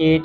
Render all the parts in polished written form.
8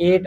8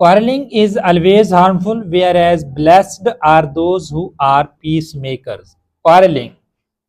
Quarreling is always harmful, whereas blessed are those who are peacemakers. Quarreling,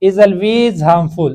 is always harmful,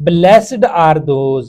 blessed are those,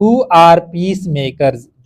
who are peacemakers,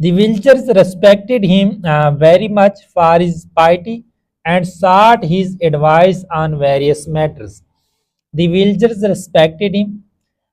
The villagers respected him very much for his piety and sought his advice on various matters. The villagers respected him,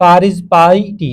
for his piety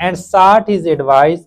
and sought his advice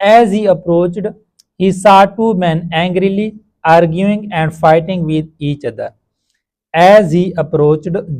As he approached, he saw two men angrily arguing and fighting with each other. As he approached,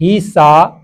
he saw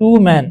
two men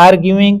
arguing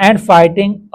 and fighting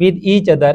with each other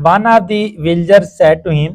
one of the villagers said to him,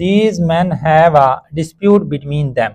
these men have a dispute between them.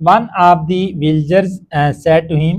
one of the villagers said to him,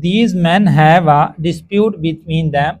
these men have a dispute between them,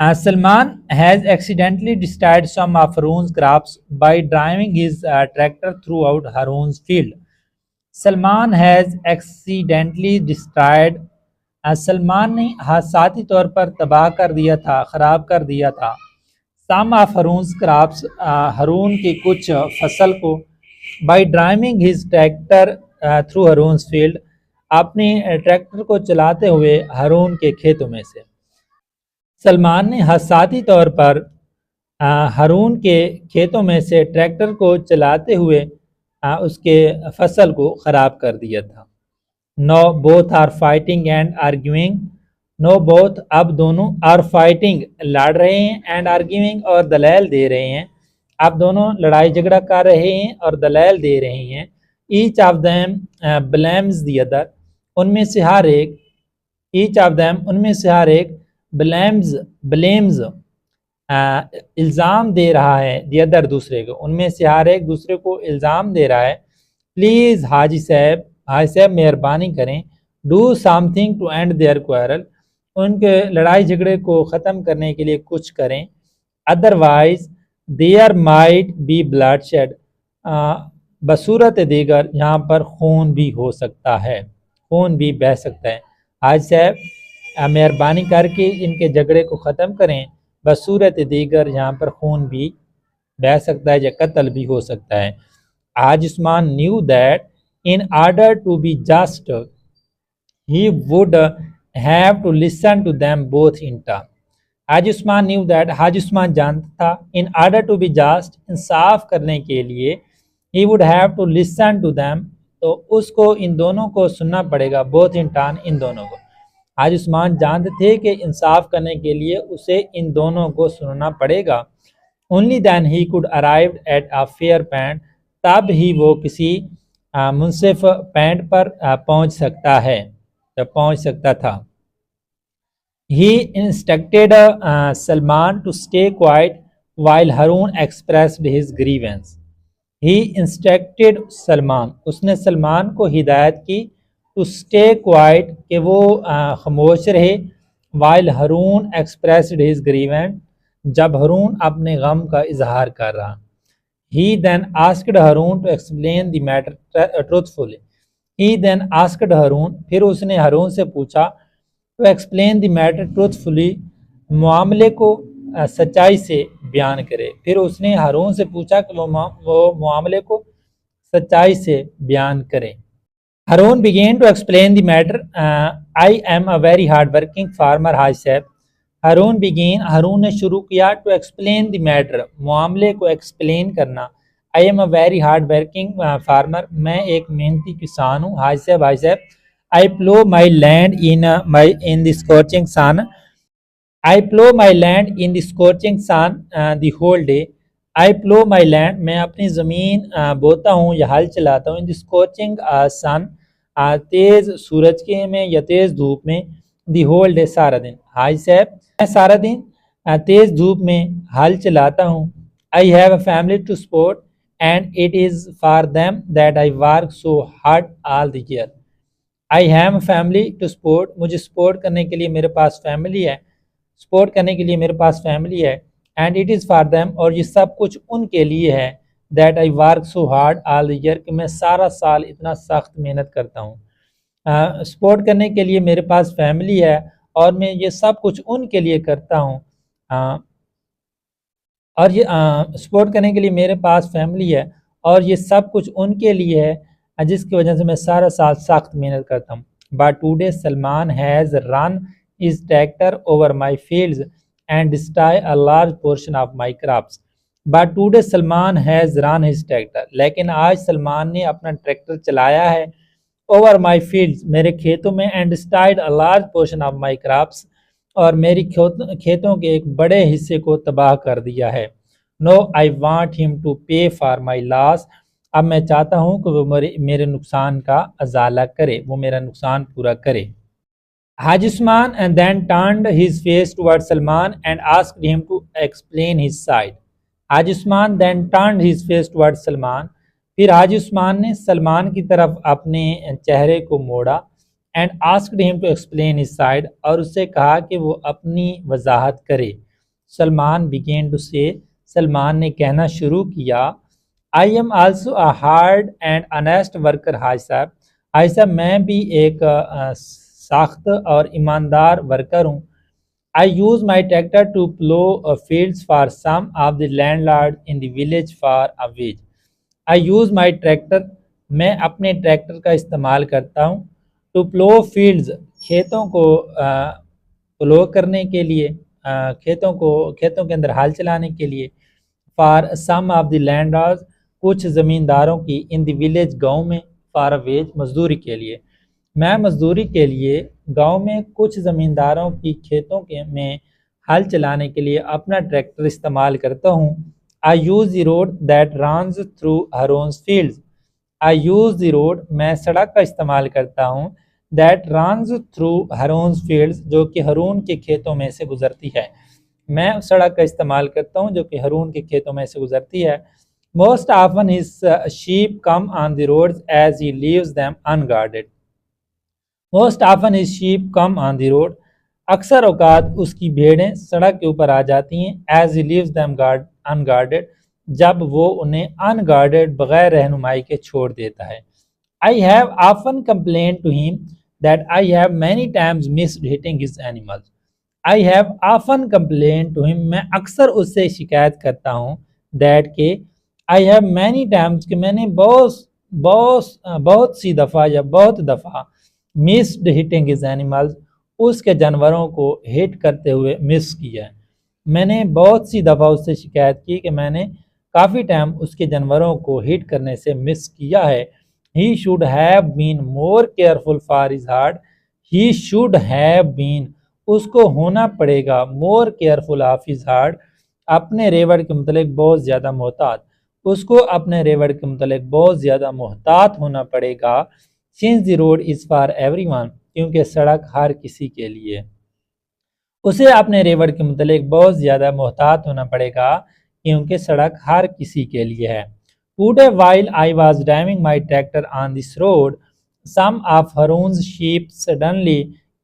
Salman has accidentally destroyed some of Haroon's crops by driving his tractor throughout Haroon's field. Salman has accidentally destroyed Salman نے حادثاتی طور پر تباہ کر دیا تھا، خراب کر دیا تھا سام آف ہرونز کراپس ہرون کی کچھ فصل کو by driving his tractor through Haroon's field اپنے ٹریکٹر کو چلاتے ہوئے ہرون کے کھیتوں میں سے۔ سلمان نے حادثاتی طور پر ہرون کے کھیتوں میں سے ٹریکٹر کو چلاتے ہوئے اس کے فصل کو خراب کر دیا تھا۔ Now both are fighting and arguing, now both اب دونوں آر فائٹنگ لڑ رہے ہیں، اینڈ آرگیونگ اور دلیل دے رہے ہیں، اب دونوں لڑائی جھگڑا کر رہے ہیں اور دلیل دے رہے ہیں۔ Each of them blames the other, ان میں سے ہر ایک، ایچ آف دیم ان میں سے ہر ایک بلیمز الزام دے رہا ہے دی ادر دوسرے کو، ان میں سے ہر ایک دوسرے کو الزام دے رہا ہے۔ پلیز حاجی صاحب مہربانی کریں، do something to end their quarrel, ان کے لڑائی جھگڑے کو ختم کرنے کے لیے کچھ کریں، otherwise there might be bloodshed, بصورت دیگر یہاں پر خون بھی ہو سکتا ہے، خون بھی بہہ سکتا ہے۔ حاجی صاحب مہربانی کر کے ان کے جھگڑے کو ختم کریں، بصورت دیگر یہاں پر خون بھی بہہ سکتا ہے یا قتل بھی ہو سکتا ہے۔ حاج عثمان knew that in order to be just he would have to listen to them both in turn. Haj Usman knew that، حاج عثمان جانتا تھا، in order to be just انصاف کرنے کے لیے he would have to listen to them، تو اس کو ان دونوں کو سننا پڑے گا، both in turn ان دونوں کو۔ حاج عثمان جانتے تھے کہ انصاف کرنے کے لیے اسے ان دونوں کو سننا پڑے گا۔ only then he could arrive at a fair point، تب ہی وہ کسی منصف پوائنٹ پر پہنچ سکتا ہے یا پہنچ سکتا تھا۔ he instructed Salman to stay quiet while Harun expressed his grievance۔ he instructed Salman, اس نے سلمان کو ہدایت کی to stay quiet کہ وہ خاموش رہے while Harun expressed his grievance، جب ہارون اپنے غم کا اظہار کر رہا۔ he then asked Harun to explain the matter truthfully، he then asked Harun، پھر اس نے ہارون سے پوچھا to explain the matter truthfully، معاملے کو سچائی سے بیان کرے، پھر اس نے ہارون سے پوچھا کہ وہ معاملے کو سچائی سے بیان کرے۔ Harun began to explain the matter، I am a very hard working farmer، حاج صاحب۔ ہارون نے شروع کیا to explain the matter، معاملے کو explain کرنا۔ I am a very hard working farmer، میں ایک محنتی کسان ہوں۔ حاج صاحب I plow my land in the scorching sun، I plow my land in the scorching sun the whole day، I plow my land، میں اپنی زمین بوتا ہوں یا ہل چلاتا ہوں، in the scorching sun، تیز سورج کے میں یا تیز دھوپ میں، the whole day سارا دن۔ حاج صاحب میں سارا دن تیز دھوپ میں ہل چلاتا ہوں۔ I have a family to support and it is for them that I work so hard all the year۔ I have a family to support، مجھے سپورٹ کرنے کے لیے میرے پاس فیملی ہے، سپورٹ کرنے کے لیے میرے پاس فیملی ہے، and it is for them، اور یہ سب کچھ ان کے لیے ہے، that I work so hard all the year، کہ میں سارا سال اتنا سخت محنت کرتا ہوں۔ سپورٹ کرنے کے لیے میرے پاس فیملی ہے اور میں یہ سب کچھ ان کے لیے کرتا ہوں، اور یہ سپورٹ کرنے کے لیے میرے پاس فیملی ہے اور یہ سب کچھ ان کے لیے ہے جس کی وجہ سے میں سارا سال سخت محنت کرتا ہوں۔ But today Salman has run his tractor over my fields and destroyed a large portion of my crops۔ But today Salman has run his tractor، لیکن آج سلمان نے اپنا ٹریکٹر چلایا ہے over my fields، میرے کھیتوں میں، and destroyed a large portion of my crops، اور میری کھیتوں کے ایک بڑے حصے کو تباہ کر دیا ہے۔ No I want him to pay for my loss، اب میں چاہتا ہوں کہ وہ میرے نقصان کا ازالہ کرے، وہ میرا نقصان پورا کرے۔ حاج عثمان and then turned his face towards Salman and asked him to explain his side۔ Haj Usman then turned his face towards Salman، پھر حاج عثمان نے سلمان کی طرف اپنے چہرے کو موڑا and asked him to explain his side, اور اس سے کہا کہ وہ اپنی وضاحت کرے. Salman began to say, Salman نے کہنا شروع کیا, I am also a hard and honest worker حاج صاحب. حاج صاحب میں بھی ایک سخت اور ایماندار ورکر ہوں. I use my tractor to plow fields for some of the landlords in the village for a wage. I use my tractor, میں اپنے ٹریکٹر کا استعمال کرتا ہوں. To plow fields, کھیتوں کو پلو کرنے کے لیے, کھیتوں کے اندر ہل چلانے کے لیے. For some of the landlords, کچھ زمینداروں کی. In the village, گاؤں میں. For a wage, مزدوری کے لیے. میں مزدوری کے لیے گاؤں میں کچھ زمینداروں کی کھیتوں میں ہل چلانے کے لیے اپنا ٹریکٹر استعمال کرتا ہوں. I use the road that runs through Harun's fields. I use the road, میں سڑک کا استعمال کرتا ہوں. That runs through Harun's fields, جو کہ ہارون کے کھیتوں میں سے گزرتی ہے. میں سڑک کا استعمال کرتا ہوں جو کہ ہارون کے کھیتوں میں سے گزرتی ہے. Most often his sheep come on the roads as he leaves them unguarded. Most often his sheep come on the road. اکثر اوقات اس کی بھیڑیں سڑک کے اوپر آ جاتی ہیں. As he leaves them unguarded, جب وہ انہیں unguarded بغیر رہنمائی کے چھوڑ دیتا ہے. I have often complained to him that I have many times missed hitting his animals. I have often complained to him, میں اکثر اس سے شکایت کرتا ہوں. That کہ I have many times, کہ میں نے بہت سی دفعہ یا بہت دفعہ missed hitting his animals, اس کے جانوروں کو ہٹ کرتے ہوئے مس کیا ہے. میں نے بہت سی دفعہ اس سے شکایت کی کہ میں نے کافی ٹائم اس کے جانوروں کو ہٹ کرنے سے مس کیا ہے. He should have been more careful for his herd. He should have been, اس کو ہونا پڑے گا, more careful of his herd, اپنے ریوڑ کے متعلق بہت زیادہ محتاط. اس کو اپنے ریوڑ کے متعلق بہت زیادہ محتاط ہونا پڑے گا. Since the road is for everyone, کیونکہ سڑک ہر کسی کے لیے. اسے اپنے ریوڑ کے متعلق بہت زیادہ محتاط ہونا پڑے گا کیونکہ سڑک ہر کسی کے لیے ہے. Today while I was driving my tractor on this road, some of Harun's sheep suddenly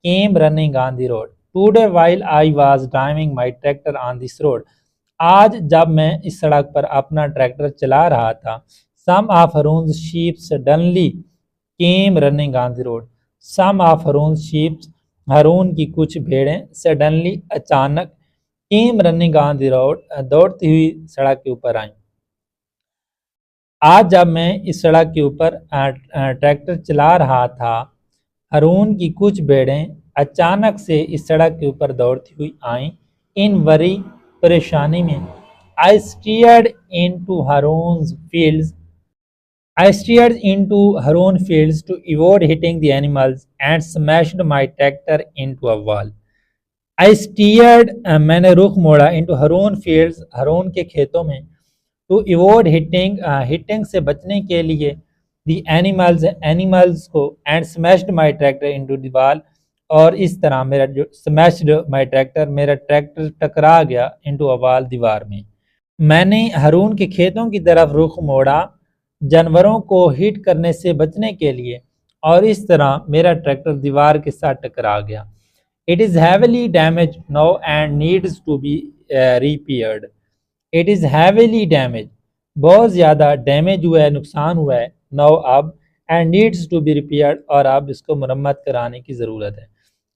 came running on the road. Today while I was driving my tractor on this road, آج جب میں اس سڑک پر اپنا ٹریکٹر چلا رہا تھا. Some of Harun's sheep suddenly came running on the road. Some of Harun's sheep, Haroon کی کچھ بھیڑیں, suddenly اچانک, came running on the road, دوڑتی ہوئی سڑک کے اوپر آئیں. آج جب میں اس سڑک کے اوپر ٹریکٹر چلا رہا تھا, ہارون کی کچھ بھیڑیں اچانک سے اس سڑک کے اوپر دوڑتی ہوئی آئیں. In worry, پریشانی میں. I steered into Harun's fields. I steered into Harun's fields to avoid hitting the animals and smashed my tractor into a wall. I steered, میں نے رخ موڑا, into Harun's fields, ہارون کے کھیتوں میں, to avoid hitting سے بچنے کے لیے, the animals کو, and smashed my tractor into the wall, اور اس طرح میرا جو smashed my tractor, میرا ٹریکٹر ٹکرا گیا into a wall, دیوار میں. میں نے ہارون کے کھیتوں کی طرف رخ موڑا جانوروں کو ہٹ کرنے سے بچنے کے لیے, اور اس طرح میرا ٹریکٹر دیوار کے ساتھ ٹکرا گیا. It is heavily damaged now and needs to be repaired. It is heavily damaged, بہت زیادہ ڈیمیج ہوا ہے, نقصان ہوا ہے, now اب, and needs to be repaired, اور اب اس کو مرمت کرانے کی ضرورت ہے.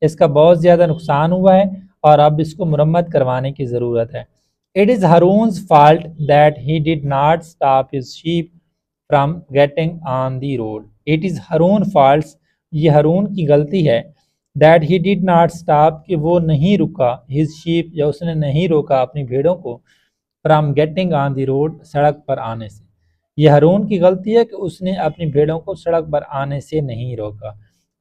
اس کا بہت زیادہ نقصان ہوا ہے اور اب اس کو مرمت کروانے کی ضرورت ہے. It is Harun's fault that he did not stop his sheep from getting on the road. It is Harun's fault, یہ ہارون کی غلطی ہے, that he did not stop, کہ وہ نہیں رکا, his sheep, یا اس نے نہیں روکا اپنی بھیڑوں کو, from getting on the road, سڑک پر آنے سے. یہ ہارون کی غلطی ہے کہ اس نے اپنی بھیڑوں کو سڑک پر آنے سے نہیں روکا.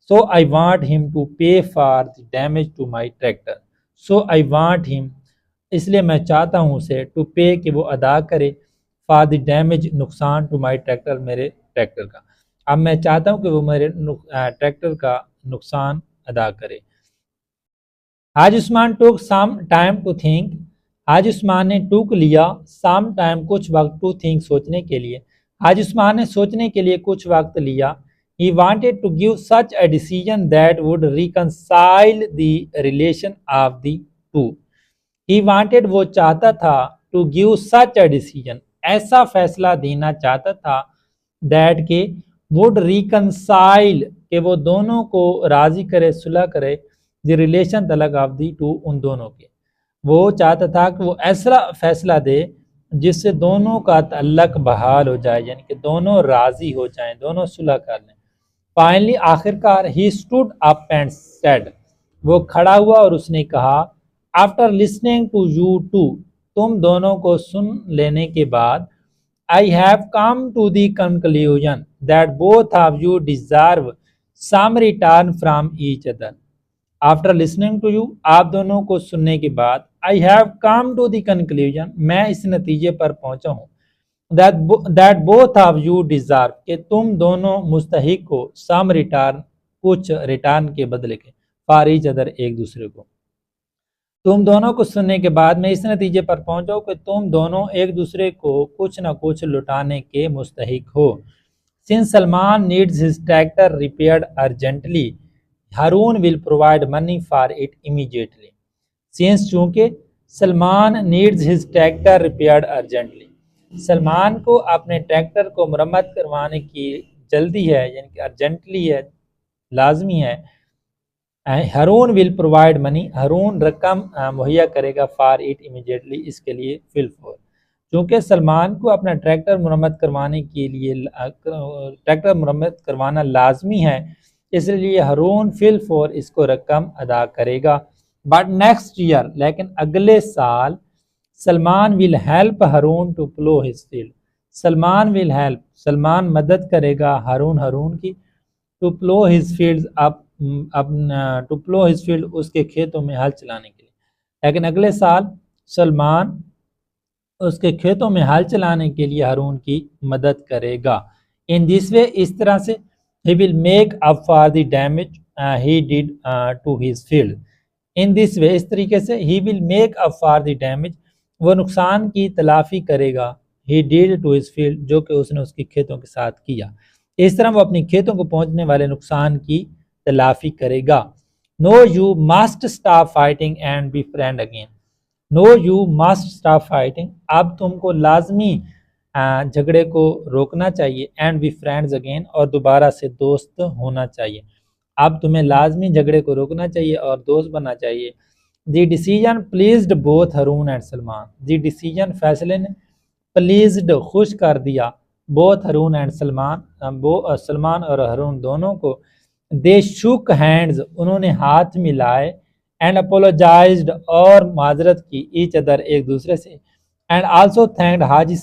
So I want him to pay for the damage to my tractor. So I want him, اس لیے میں چاہتا ہوں اسے, to pay, کہ وہ ادا کرے, for the damage, نقصان, to my tractor, میرے ٹریکٹر کا. اب میں چاہتا ہوں کہ وہ میرے ٹریکٹر کا نقصان ادا کرے. حاج عثمان took some time to think. حاج عثمان نے took لیا, some time, کچھ وقت, to think, سوچنے کے لیے. حاج عثمان نے سوچنے کے لیے کچھ وقت لیا. He wanted to give such a decision that would reconcile the relation of the two. He wanted وہ چاہتا تھا to give such a decision ایسا فیصلہ دینا چاہتا تھا that کہ would reconcile کہ وہ دونوں کو راضی کرے صلح کرے the relation تعلق of the two ان دونوں کے وہ چاہتا تھا کہ وہ ایسا فیصلہ دے جس سے دونوں کا تعلق بحال ہو جائے یعنی کہ دونوں راضی ہو جائیں دونوں صلح کر لیں فائنلی آخر کار he stood up and said وہ کھڑا ہوا اور اس نے کہا after listening to you two تم دونوں کو سن لینے کے بعد I have come to the conclusion that both of you deserve some return from each other. After listening to you آپ دونوں کو سننے کے بعد I have come to the conclusion میں اس نتیجے پر پہنچا ہوں that both of you deserve کہ تم دونوں مستحق ہو some return کچھ ریٹرن کے بدلے کے for each other ایک دوسرے کو تم دونوں کو سننے کے بعد میں اس نتیجے پر پہنچا ہوں کہ تم دونوں ایک دوسرے کو کچھ نہ کچھ لٹانے کے مستحق ہو since Salman needs his tractor repaired urgently Harun will provide money for it immediately since چونکہ Salman needs his tractor repaired urgently Salman کو اپنے ٹریکٹر کو مرمت کروانے کی جلدی ہے یعنی کہ ارجنٹلی ہے لازمی ہے ہارون ول پرووائڈ منی ہارون رقم مہیا کرے گا فار اٹ امیڈیٹلی اس کے لیے فی الفور چونکہ سلمان کو اپنا ٹریکٹر مرمت کروانے کے لیے ٹریکٹر مرمت کروانا لازمی ہے اس لیے ہارون فی الفور اس کو رقم ادا کرے گا بٹ نیکسٹ ایئر لیکن اگلے سال Salman will help Haroon to plough his field Salman will help Salman مدد کرے گا ہارون کی to plough his field to plough his field اس کے کھیتوں میں ہل چلانے کے لیے لیکن اگلے سال سلمان اس کے کھیتوں میں ہل چلانے کے لیے ہارون کی مدد کرے گا ان دس وے اس طرح سے he will make up for the damage he did to his field in this way اس طریقے سے he will make up for the damage وہ نقصان کی تلافی کرے گا he did to his field جو کہ اس نے اس کے کھیتوں کے ساتھ کیا اس طرح وہ اپنی کھیتوں کو پہنچنے والے نقصان کی تلافی کرے گا no you must stop fighting and be friend again no you must stop fighting اب تم کو لازمی جھگڑے کو روکنا چاہیے and be friends again اور دوبارہ سے دوست ہونا چاہیے اب تمہیں لازمی جھگڑے کو روکنا چاہیے اور دوست بننا چاہیے the decision pleased both Harun and Salman the decision فیصلے نے pleased خوش کر دیا both Harun and سلمان اور ہارون دونوں کو they shook hands انہوں نے ہاتھ ملائے and apologized اور معذرت کی each other ایک دوسرے سے and also thanked Haji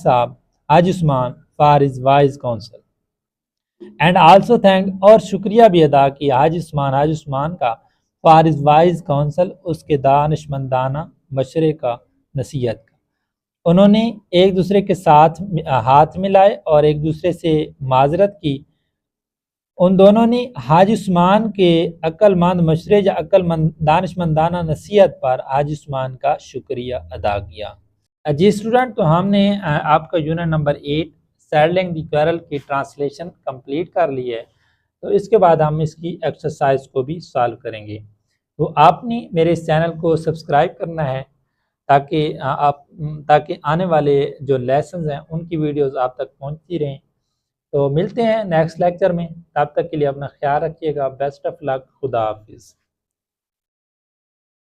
Usman for his wise counsel and also thanked اور شکریہ بھی ادا کیا حاجی عثمان کا for his wise counsel اس کے دانشمندانہ مشورے کا نصیحت کا انہوں نے ایک دوسرے کے ساتھ ہاتھ ملائے اور ایک دوسرے سے معذرت کی ان دونوں نے حاجی عثمان کے عقل مند مشورے یا عقل مند دانشمندانہ نصیحت پر حاجی عثمان کا شکریہ ادا کیا جی اسٹوڈنٹ تو ہم نے آپ کا یونٹ نمبر 8 سیٹلنگ دی کوئرل کی ٹرانسلیشن کمپلیٹ کر لی ہے تو اس کے بعد ہم اس کی ایکسرسائز کو بھی سالو کریں گے تو آپ نے میرے اس چینل کو سبسکرائب کرنا ہے تاکہ آنے والے جو لیسنز ہیں ان کی ویڈیوز آپ تک پہنچتی رہیں تو ملتے ہیں نیکسٹ لیکچر میں تب تک کے لیے اپنا خیال رکھیے گا بیسٹ آف لک خدا حافظ